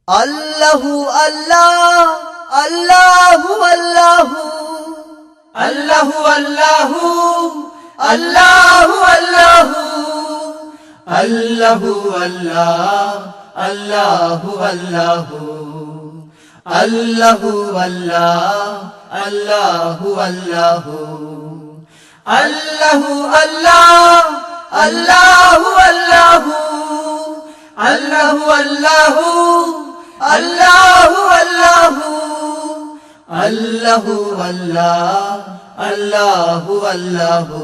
আল্লাহু আল্লাহ আল্লাহু আল্লাহু আল্লাহু আল্লাহু আল্লাহু আল্লাহু আল্লাহু আল্লাহ আল্লাহু আল্লাহু আল্লাহু আল্লাহ আল্লাহু আল্লাহু আল্লাহু আল্লাহ আল্লাহু আল্লাহু আল্লাহু আল্লাহু আল্লাহু আল্লাহু আল্লাহু আল্লাহ আল্লাহু আল্লাহু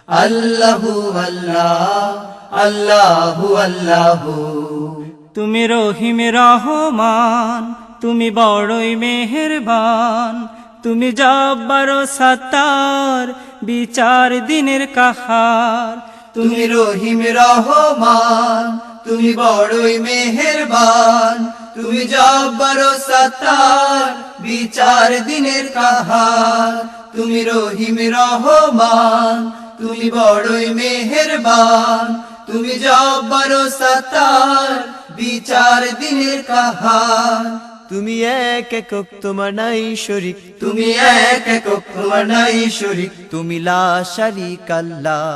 আল্লাহু আল্লাহ আল্লাহু আল্লাহু তুমি রহিম রহমান, তুমি বড়ই মেহেরবান, তুমি জব্বার সত্তার, বিচার দিনের কাহার। তুমি রহিম রহমান, তুমি বড়ই মেহেরবান, তুমি জব্বার সত্তার, বিচার দিনের কাহার। তুমি রহিম রহমান, তুমি বড়ই মেহেরবান, তুমি জব্বার সত্তার, বিচার দিনের কাহার। তুমি এক একক, তোমার নাই শরীক, তুমি এক একক, তোমার নাই শরীক, তুমি লা শারীক আল্লাহ।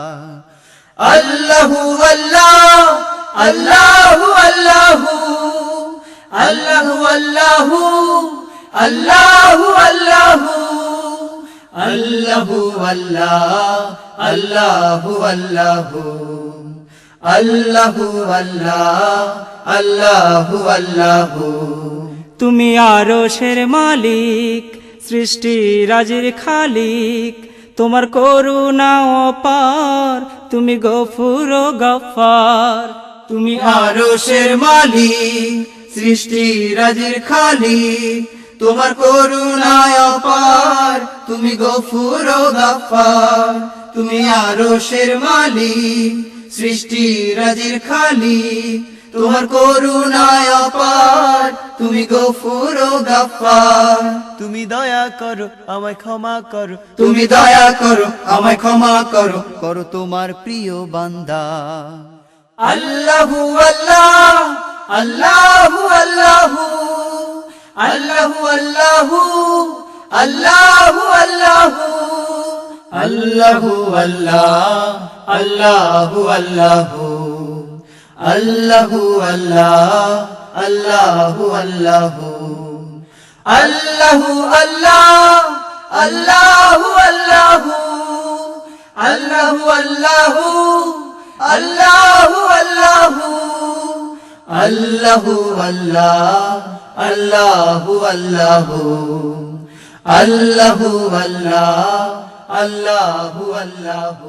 আল্লাহু আল্লাহ আল্লাহু আল্লাহু আল্লাহু আল্লাহু আল্লাহু আল্লাহু আল্লাহু আল্লাহ আল্লাহু আল্লাহু আল্লাহু আল্লাহ আল্লাহু আল্লাহু তুমি আরশের মালিক, সৃষ্টি রাজের খালিক, তোমার করুণা অপার, তুমি গফুর ও গফফার। তুমি আরশের মালিক, সৃষ্টি রাজের খালিক, তোমার করুণায় অপার, তুমি গফুর ও গফফার। তুমি আরশের মালিক, সৃষ্টি রাজের খালিক, তোমার করুণায় অপার, তুমি গফুর ও গফফার। তুমি দয়া করো, আমায় ক্ষমা করো, তুমি দয়া করো, আমায় ক্ষমা করো, করো তোমার প্রিয় বান্দা। আল্লাহু আল্লাহ আল্লাহু আল্লাহু আল্লাহু আল্লাহু আল্লাহু আল্লাহু আল্লাহু আল্লাহ আল্লাহু আল্লাহু আল্লাহু আল্লাহ আল্লাহু আল্লাহু আল্লাহু আল্লাহ আল্লাহু আল্লাহু আল্লাহু আল্লাহু আল্লাহু আল্লাহু আল্লাহু আল্লাহ আল্লাহু আল্লাহু আল্লাহু আল্লাহ আল্লাহু আল্লাহু